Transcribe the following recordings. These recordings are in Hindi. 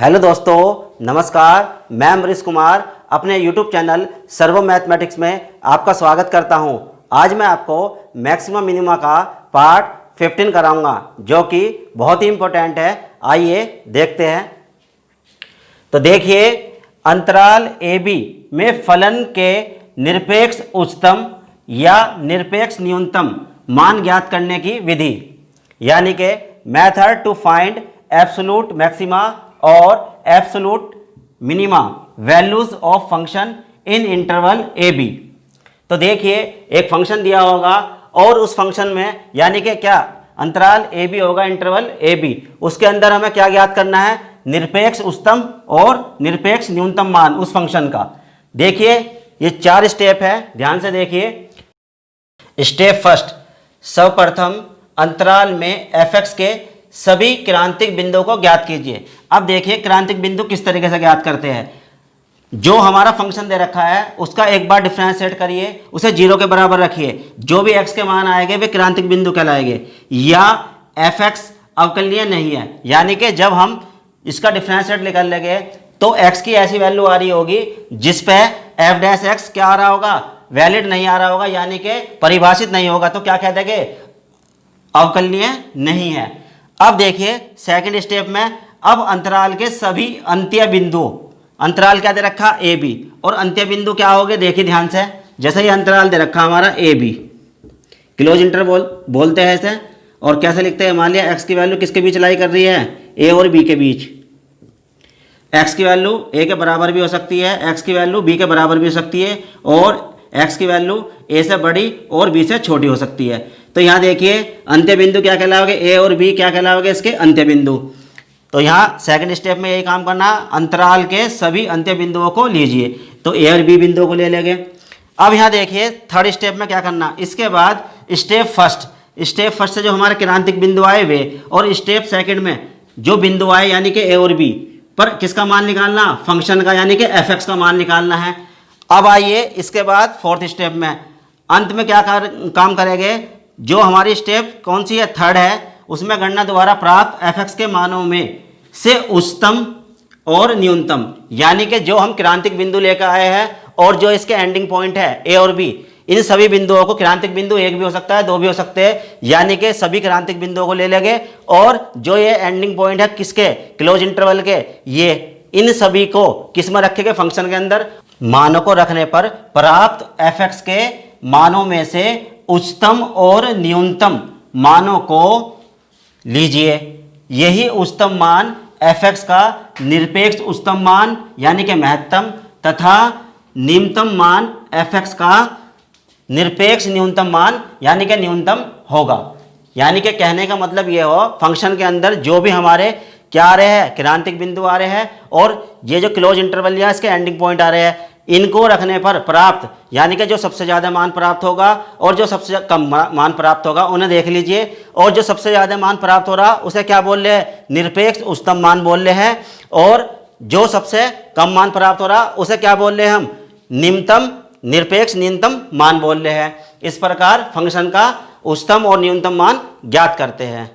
हेलो दोस्तों, नमस्कार। मैं अमरीश कुमार अपने YouTube चैनल सर्वो मैथमेटिक्स में आपका स्वागत करता हूं। आज मैं आपको मैक्सिमा मिनिमा का पार्ट 15 कराऊंगा, जो कि बहुत ही इम्पोर्टेंट है। आइए देखते हैं। तो देखिए, अंतराल AB में फलन के निरपेक्ष उच्चतम या निरपेक्ष न्यूनतम मान ज्ञात करने की विधि, यानी कि method to find absolute maxima और absolute minima values of function in interval A B. तो देखिए, एक फंक्शन दिया होगा और उस फंक्शन में यानी कि क्या अंतराल ए बी होगा, इंटरवल ए बी, उसके अंदर हमें क्या ज्ञात करना है? निरपेक्ष उच्चतम और निरपेक्ष न्यूनतम मान उस फंक्शन का। देखिए, ये 4 स्टेप है, ध्यान से देखिए। स्टेप फर्स्ट, सर्वप्रथम अंतराल में एफ एक्स के सभी क्रांतिक बिंदुओं को ज्ञात कीजिए। अब देखिए, क्रांतिक बिंदु किस तरीके से ज्ञात करते हैं। जो हमारा फंक्शन दे रखा है उसका एक बार डिफरेंशिएट करिए, उसे 0 के बराबर रखिए। जो भी x के मान आएंगे वे क्रांतिक बिंदु कहलाएंगे। या एफ एक्स अवकलनीय नहीं है, यानी कि जब हम इसका डिफरेंशिएट निकाल लेंगे तो x की ऐसी वैल्यू आ रही होगी जिस पे एफ डैश एक्स क्या आ रहा होगा? वैलिड नहीं आ रहा होगा, यानी कि परिभाषित नहीं होगा। तो क्या कह देंगे? अवकलनीय नहीं है। अब देखिए सेकंड स्टेप में, अब अंतराल के सभी अंत्य बिंदु, अंतराल क्या दे रखा? ए बी, और अंत्य बिंदु क्या होंगे? देखिए ध्यान से, जैसे ही अंतराल दे रखा हमारा ए बी, क्लोज इंटरवल बोलते हैं इसे। और कैसे लिखते हैं? मान लिया एक्स की वैल्यू किसके बीच लाई कर रही है? ए और बी के बीच। एक्स की वैल्यू ए के बराबर भी हो सकती है, एक्स की वैल्यू बी के बराबर भी हो सकती है, और एक्स की वैल्यू ए से बड़ी और बी से छोटी हो सकती है। तो यहाँ देखिए, अंत्य बिंदु क्या कहलाओगे? ए और बी क्या कहलाओगे? इसके अंत्य बिंदु। तो यहाँ सेकंड स्टेप में यही काम करना, अंतराल के सभी अंत्य बिंदुओं को लीजिए। तो ए और बी बिंदुओं को ले लेंगे। अब यहाँ देखिए थर्ड स्टेप में क्या करना। इसके बाद स्टेप फर्स्ट से जो हमारे क्रांतिक बिंदु आए वे, और स्टेप सेकंड में जो बिंदु आए यानी कि ए और बी पर किसका मान निकालना? फंक्शन का, यानी कि एफ एक्स का मान निकालना है। अब आइए इसके बाद फोर्थ स्टेप में, अंत में क्या काम करेंगे? जो हमारी स्टेप कौन सी है? थर्ड है। उसमें गणना द्वारा प्राप्त एफ एक्स के मानों में से उच्चतम और न्यूनतम, यानी कि जो हम क्रांतिक बिंदु लेकर आए हैं और जो इसके एंडिंग पॉइंट है ए और बी, इन सभी बिंदुओं को, क्रांतिक बिंदु एक भी हो सकता है, दो भी हो सकते हैं, यानी कि सभी क्रांतिक बिंदुओं को ले लेंगे। और जो ये एंडिंग पॉइंट है किसके? क्लोज इंटरवल के, ये इन सभी को किस में रखेंगे? फंक्शन के अंदर। मानों को रखने पर प्राप्त एफ एक्स के मानों में से उच्चतम और न्यूनतम मानों को लीजिए। यही उच्चतम मान एफ एक्स का निरपेक्ष उच्चतम मान यानी कि महत्तम, तथा निम्नतम मान एफ एक्स का निरपेक्ष न्यूनतम मान यानी कि न्यूनतम होगा। यानी कि कहने का मतलब ये हो, फंक्शन के अंदर जो भी हमारे क्या आ रहे हैं? क्रांतिक बिंदु आ रहे हैं, और ये जो क्लोज इंटरवल या इसके एंडिंग पॉइंट आ रहे हैं, इनको रखने पर प्राप्त, यानी कि जो सबसे ज़्यादा मान प्राप्त होगा और जो सबसे कम मान प्राप्त होगा उन्हें देख लीजिए। और जो सबसे ज़्यादा मान प्राप्त हो रहा उसे क्या बोल रहे हैं? निरपेक्ष उच्चतम मान बोल रहे हैं। और जो सबसे कम मान प्राप्त हो रहा उसे क्या बोल रहे हैं हम? निम्नतम निरपेक्ष न्यूनतम मान बोल रहे हैं। इस प्रकार फंक्शन का उच्चतम और न्यूनतम मान ज्ञात करते हैं।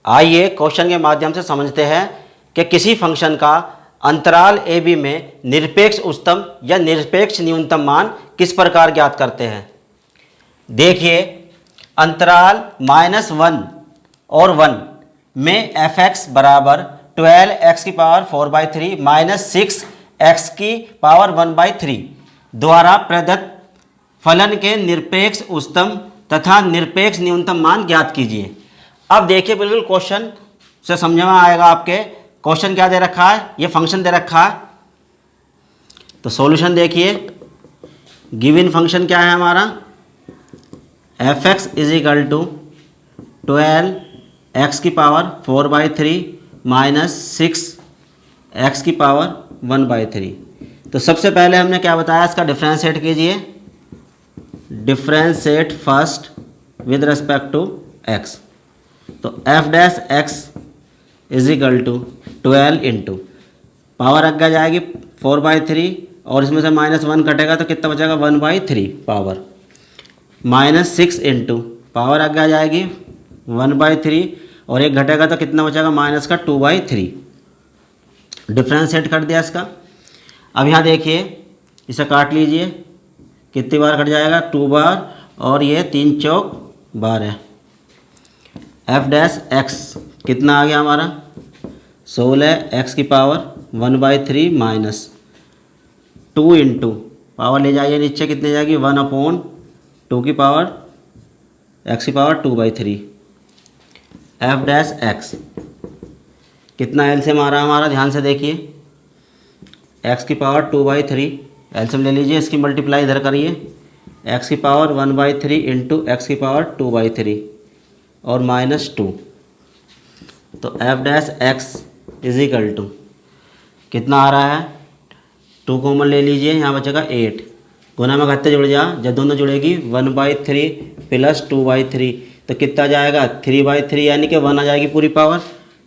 आइए क्वेश्चन के माध्यम से समझते हैं कि किसी फंक्शन का अंतराल ए बी में निरपेक्ष उच्चतम या निरपेक्ष न्यूनतम मान किस प्रकार ज्ञात करते हैं। देखिए, अंतराल -1 और 1 में एफ एक्स बराबर 12x की पावर 4/3 माइनस 6x की पावर 1/3 द्वारा प्रदत्त फलन के निरपेक्ष उच्चतम तथा निरपेक्ष न्यूनतम मान ज्ञात कीजिए। अब देखिए, बिल्कुल क्वेश्चन से समझ में आएगा आपके। क्वेश्चन क्या दे रखा है? ये फंक्शन दे रखा है। तो सॉल्यूशन देखिए, गिवन फंक्शन क्या है हमारा? F x is equal to 12x की पावर 4/3 माइनस 6x की पावर 1/3। तो सबसे पहले हमने क्या बताया? इसका डिफरेंशिएट कीजिए। Differentiate first with respect to x। तो f dash x is equal to 12 into power आगे जाएगी 4/3, और इसमें से -1 कटेगा तो कितना बचेगा? 1/3 पावर, माइनस 6 इंटू पावर आगे आ जाएगी 1/3, और एक घटेगा तो कितना बचेगा? माइनस का 2/3 डिफ्रेंशिएट कर दिया इसका। अब यहाँ देखिए, इसे काट लीजिए, कितनी बार कट जाएगा, 2 बार, और ये 3 चौक 12। एफ डैश एक्स कितना आ गया हमारा, 16 एक्स की पावर 1/3 माइनस 2 इंटू, पावर ले जाइए नीचे, कितनी जाएगी, 1/2 की पावर एक्स की पावर 2/3। एफ डैश एक्स कितना एलसीएम आ रहा है हमारा, ध्यान से देखिए, एक्स की पावर 2/3 एलसीएम ले लीजिए, इसकी मल्टीप्लाई इधर करिए, एक्स की पावर 1/3 इंटू एक्स की पावर 2/3 और माइनस 2। तो f dash x is equal to कितना आ रहा है, 2 कॉमन ले लीजिए, यहाँ बचेगा 8, गुना में घटते जुड़ जा, जब दोनों जुड़ेगी 1/3 प्लस 2/3, तो कितना जाएगा 3/3, यानी कि 1 आ जाएगी पूरी पावर।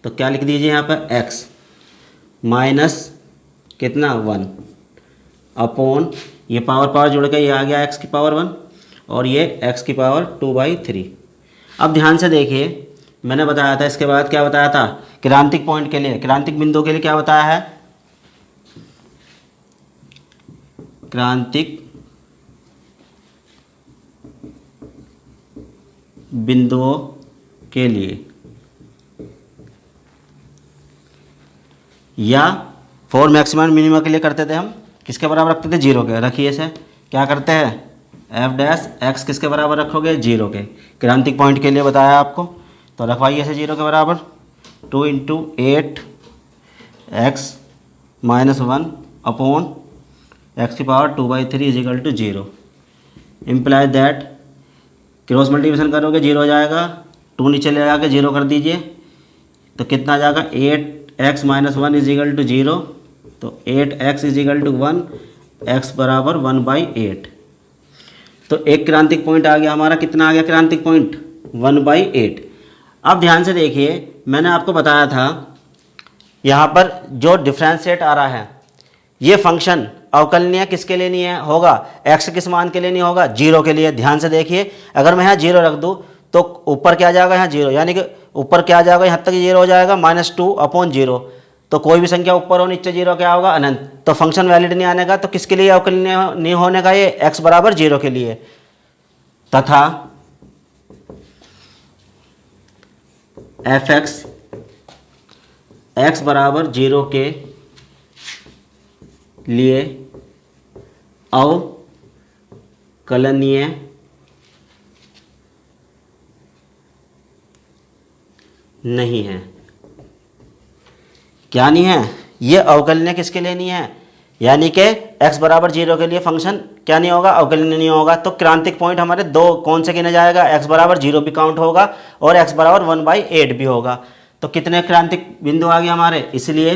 तो क्या लिख दीजिए यहाँ पर, x माइनस कितना 1 अपॉन, ये पावर जुड़ के ये आ गया x की पावर 1 और ये x की पावर 2/3। अब ध्यान से देखिए, मैंने बताया था इसके बाद क्या बताया था, क्रांतिक पॉइंट के लिए, क्रांतिक बिंदु के लिए क्या बताया है, क्रांतिक बिंदुओं के लिए या फॉर मैक्सिमम मिनिमम के लिए करते थे हम, किसके बराबर रखते थे, 0 के। रखिए इसे, क्या करते हैं, एफ डैश एक्स किसके बराबर रखोगे, 0 के। क्रांतिक पॉइंट के लिए बताया आपको, तो रखवाइए इसे 0 के बराबर। 2 into 8 X minus 1 upon X की power 2/3 is equal to 0। Imply that, cross multiplication करोगे 0 हो जाएगा, 2 नीचे ले जाके 0 कर दीजिए, तो कितना आ जाएगा, 8x minus 1 is equal to 0। तो 8x is equal to 1, x बराबर 1/8। तो एक क्रांतिक पॉइंट आ गया हमारा, कितना आ गया क्रांतिक पॉइंट, 1/8। अब ध्यान से देखिए, मैंने आपको बताया था यहाँ पर जो डिफ्रेंशिएट आ रहा है, ये फंक्शन अवकलनीय किसके लिए नहीं है होगा, x किस मान के लिए नहीं होगा, 0 के लिए। ध्यान से देखिए, अगर मैं यहाँ 0 रख दूँ तो ऊपर क्या आ जाएगा, यहाँ 0, यानी कि ऊपर क्या आ जाएगा, यहाँ तक 0 हो जाएगा, -2/0। तो कोई भी संख्या ऊपर हो नीचे 0 क्या होगा, अनंत। तो फंक्शन वैलिड नहीं आने का, तो किसके लिए अवकलनीय नहीं होने का, ये x बराबर 0 के लिए। तथा एफ एक्स बराबर 0 के लिए अवकलनीय नहीं है। क्या नहीं है, ये अवकलनीय किसके लिए नहीं है, यानी कि x बराबर 0 के लिए फंक्शन क्या नहीं होगा, अवकलनीय नहीं होगा। तो क्रांतिक पॉइंट हमारे दो कौन से गिने जाएगा, x बराबर 0 भी काउंट होगा और x बराबर 1/8 भी होगा। तो कितने क्रांतिक बिंदु आ गए हमारे, इसलिए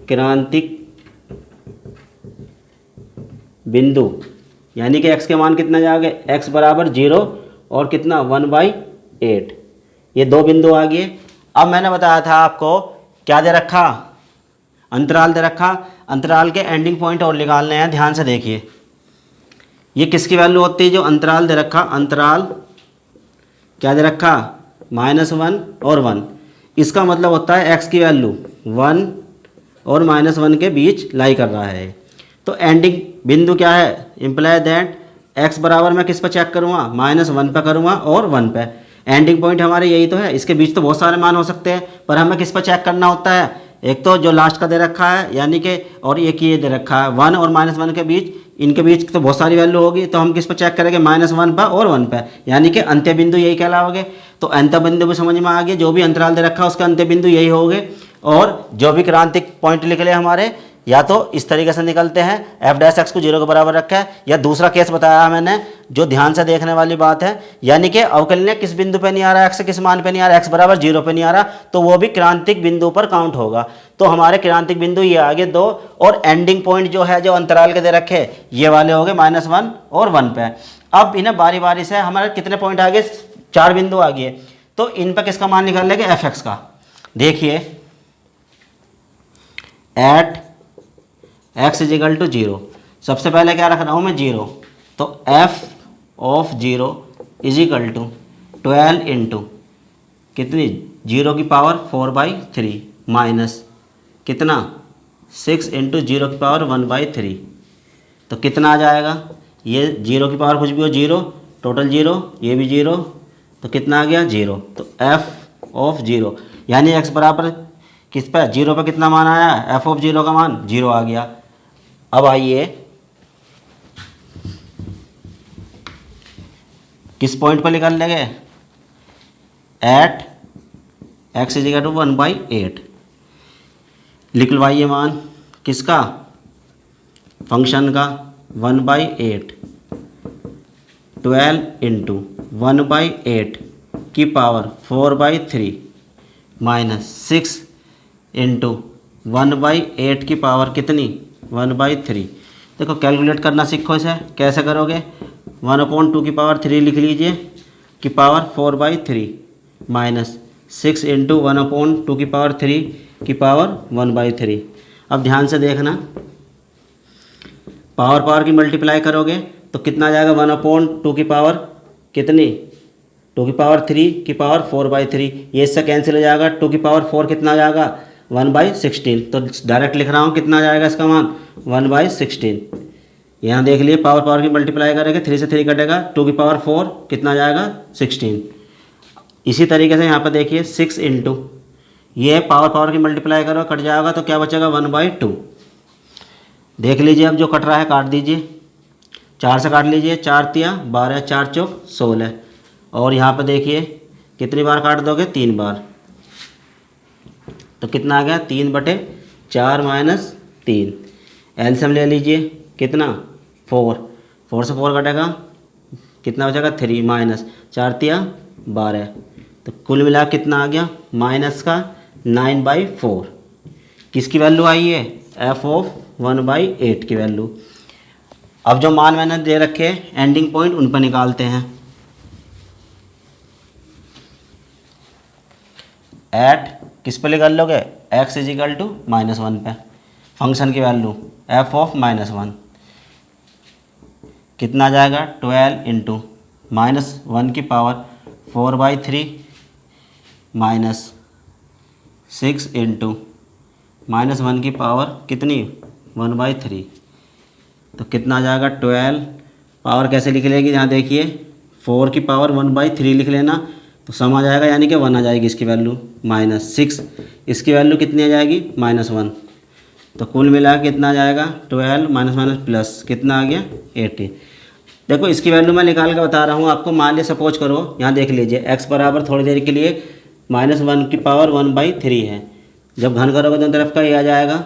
क्रांतिक बिंदु यानी कि x के मान कितना जाओगे, x बराबर 0 और कितना 1/8, ये दो बिंदु आ गए। अब मैंने बताया था आपको क्या दे रखा, अंतराल दे रखा, अंतराल के एंडिंग पॉइंट और निकालने हैं। ध्यान से देखिए, ये किसकी वैल्यू होती है, जो अंतराल दे रखा, अंतराल क्या दे रखा, -1 और 1। इसका मतलब होता है x की वैल्यू 1 और -1 के बीच लाई कर रहा है। तो एंडिंग बिंदु क्या है, इम्प्लाई दैट x बराबर मैं किस पर चेक करूँगा, -1 पर करूँगा और 1 पे। एंडिंग पॉइंट हमारे यही तो है, इसके बीच तो बहुत सारे मान हो सकते हैं, पर हमें किस पर चेक करना होता है, एक तो जो लास्ट का दे रखा है यानी कि, और एक ये दे रखा है 1 और -1 के बीच, इनके बीच तो बहुत सारी वैल्यू होगी, तो हम किस पर चेक करेंगे, -1 पर और 1 पर, यानी कि अंत्य बिंदु यही कहलाओगे। तो अंत्य बिंदु भी समझ में आ गया, जो भी अंतराल दे रखा है उसका अंत्य बिंदु यही होगे। और जो भी क्रांतिक पॉइंट निकले हमारे, या तो इस तरीके से निकलते हैं, एफ डैश एक्स को 0 के बराबर रखा है, या दूसरा केस बताया मैंने जो ध्यान से देखने वाली बात है, यानी कि अवकलनीय किस बिंदु पे नहीं आ रहा, एक्स किस मान पे नहीं आ रहा, एक्स बराबर 0 पे नहीं आ रहा, तो वो भी क्रांतिक बिंदु पर काउंट होगा। तो हमारे क्रांतिक बिंदु ये आगे दो, और एंडिंग पॉइंट जो है, जो अंतराल के दे रखे, ये वाले हो गए -1 और 1 पे। अब इन्हें बारी बारी से हमारे कितने पॉइंट आ गए, 4 बिंदु आ गए, तो इन पर किसका मान निकाल लेंगे, एफ एक्स का। देखिए, at x is equal to 0, सबसे पहले क्या रख रहा हूँ मैं, 0। तो f of 0 is equal to 12 into कितनी, 0 की पावर 4/3 माइनस कितना 6 इंटू 0 की पावर 1/3। तो कितना आ जाएगा, ये 0 की पावर कुछ भी हो 0, टोटल 0, ये भी 0, तो कितना आ गया 0। तो एफ ऑफ 0 यानी x बराबर किस पे 0 पे कितना मान आया, एफ ऑफ 0 का मान 0 आ गया। अब आइए किस पॉइंट पर निकाल लेंगे, at x is equal to 1/8। निकलवाइए मान किसका, फंक्शन का 1/8, 12 इंटू 1/8 की पावर 4/3 माइनस 6 इंटू 1/8 की पावर कितनी 1/3। देखो कैलकुलेट करना सीखो इसे, कैसे करोगे, 1/2 की पावर 3 लिख लीजिए की पावर 4/3 माइनस 6 इंटू 1/2 की पावर 3 की पावर 1/3। अब ध्यान से देखना, पावर की मल्टीप्लाई करोगे तो कितना आ जाएगा, 1/2 की पावर कितनी 2 की पावर 3 की पावर 4/3, ये इससे कैंसिल हो जाएगा। 2 की पावर 4 कितना आ जाएगा 1/16। तो डायरेक्ट लिख रहा हूँ कितना आ जाएगा इसका मान 1/16। यहाँ देख लिए पावर की मल्टीप्लाई करेंगे 3 से 3 कटेगा, 2 की पावर 4 कितना आ जाएगा 16। इसी तरीके से यहाँ पर देखिए 6 इंटू ये पावर की मल्टीप्लाई करो कट जाएगा तो क्या बचेगा 1/2। देख लीजिए अब जो कट रहा है काट दीजिए, 4 से काट लीजिए, 4 तिया 12, 4 चौक 16। और यहाँ पर देखिए कितनी बार काट दोगे 3 बार, तो कितना आ गया 3/4 माइनस 3। एलसीएम ले लीजिए कितना 4 से 4 कटेगा कितना बचेगा 3 माइनस 4 तिया 12। तो कुल मिला कितना आ गया माइनस का 9/4। किसकी वैल्यू आई है, एफ ऑफ 1/8 की वैल्यू। अब जो मान मैंने दे रखे एंडिंग पॉइंट उन पर निकालते हैं। एट किस पे निकाल लोगे, x इज इक्वल टू -1 पे फंक्शन की वैल्यू एफ ऑफ -1 कितना आ जाएगा 12 इंटू -1 की पावर 4/3 माइनस 6 इंटू -1 की पावर कितनी 1/3। तो कितना आ जाएगा 12, पावर कैसे लिख लेगी, यहाँ देखिए 4 की पावर 1/3 लिख लेना तो सम आ जाएगा, यानी कि 1 आ जाएगी इसकी वैल्यू, -6 इसकी वैल्यू कितनी आ जाएगी -1। तो कुल मिला के कितना आ जाएगा 12 माइनस प्लस कितना आ गया 80। देखो इसकी वैल्यू मैं निकाल के बता रहा हूँ आपको। मान लिया सपोज करो, यहाँ देख लीजिए x बराबर थोड़ी देर के लिए -1 की पावर 1/3 है। जब घन करोगे दोनों तरफ का ये आ जाएगा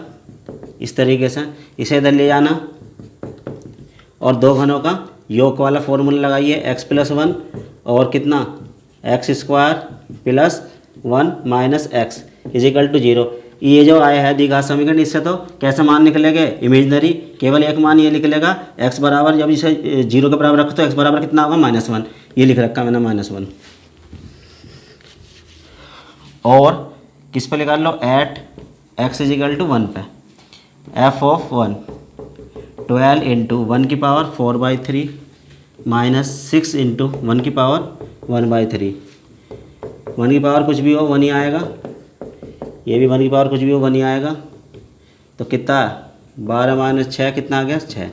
इस तरीके से, इसे इधर ले जाना और दो घनों का योग वाला फॉर्मूला लगाइए x + 1 और कितना x² + 1 minus x is equal to 0। ये जो आया है द्विघात समीकरण, इससे तो कैसे मान निकलेंगे इमेजनरी, केवल एक मान ये निकलेगा x बराबर, जब इसे 0 के बराबर रखो तो x बराबर कितना होगा -1, ये लिख रखा मैंने -1। और किस पे निकाल लो, at x is equal to 1 पे एफ ऑफ 1 12 इंटू 1 की पावर 4/3 माइनस 6 इंटू 1 की पावर 1/3। 1 की पावर कुछ भी हो 1 ही आएगा, ये भी 1 की पावर कुछ भी हो 1 ही आएगा। तो कितना 12 माइनस 6 कितना आ गया 6।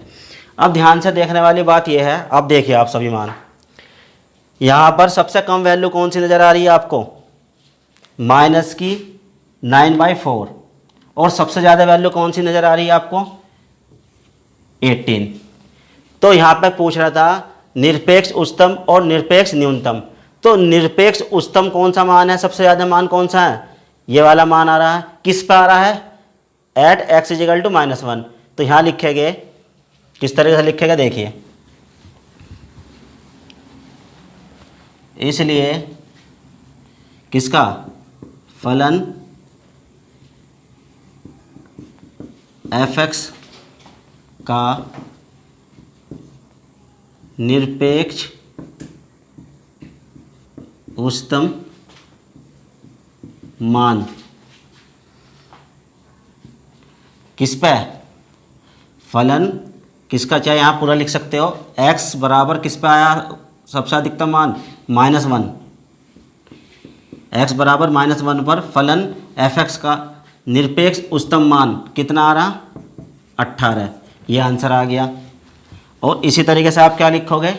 अब ध्यान से देखने वाली बात यह है, अब देखिए आप सभी मान, यहाँ पर सबसे कम वैल्यू कौन सी नज़र आ रही है आपको, माइनस की 9/4, और सबसे ज़्यादा वैल्यू कौन सी नज़र आ रही है आपको 18। तो यहाँ पर पूछ रहा था निरपेक्ष उच्चतम और निरपेक्ष न्यूनतम। तो निरपेक्ष उच्चतम कौन सा मान है, सबसे ज़्यादा मान कौन सा है, ये वाला मान आ रहा है। किस पर आ रहा है, at x is equal to -1। तो यहाँ लिखेंगे किस तरीके से लिखेगा देखिए, इसलिए किसका फलन f(x) का निरपेक्ष उच्चतम मान किस पे, फलन किसका, चाहे यहाँ पूरा लिख सकते हो, x बराबर किस पे आया सबसे अधिकतम मान -1, x बराबर -1 पर फलन f(x) का निरपेक्ष उच्चतम मान कितना आ रहा, 18, ये आंसर आ गया। और इसी तरीके से आप क्या लिखोगे,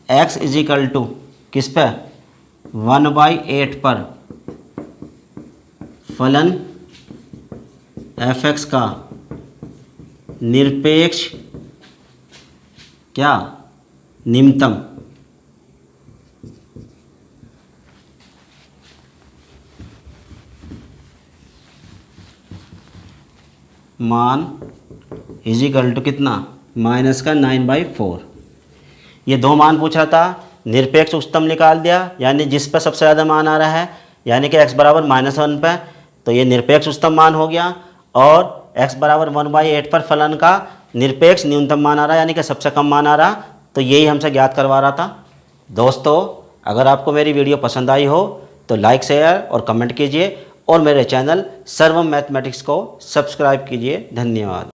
x इजिकल टू किस पे, 1/8 पर फलन f(x) का निरपेक्ष क्या, निम्नतम मान इजिकल टू कितना, -9/4। ये दो मान पूछ रहा था, निरपेक्ष उच्चतम निकाल दिया, यानी जिस पर सबसे ज़्यादा मान आ रहा है, यानी कि x बराबर -1 पे, तो ये निरपेक्ष उच्चतम मान हो गया। और x बराबर 1/8 पर फलन का निरपेक्ष न्यूनतम मान आ रहा है, यानी कि सबसे कम मान आ रहा, तो यही हमसे ज्ञात करवा रहा था। दोस्तों, अगर आपको मेरी वीडियो पसंद आई हो तो लाइक, शेयर और कमेंट कीजिए और मेरे चैनल सर्वम मैथमेटिक्स को सब्सक्राइब कीजिए। धन्यवाद।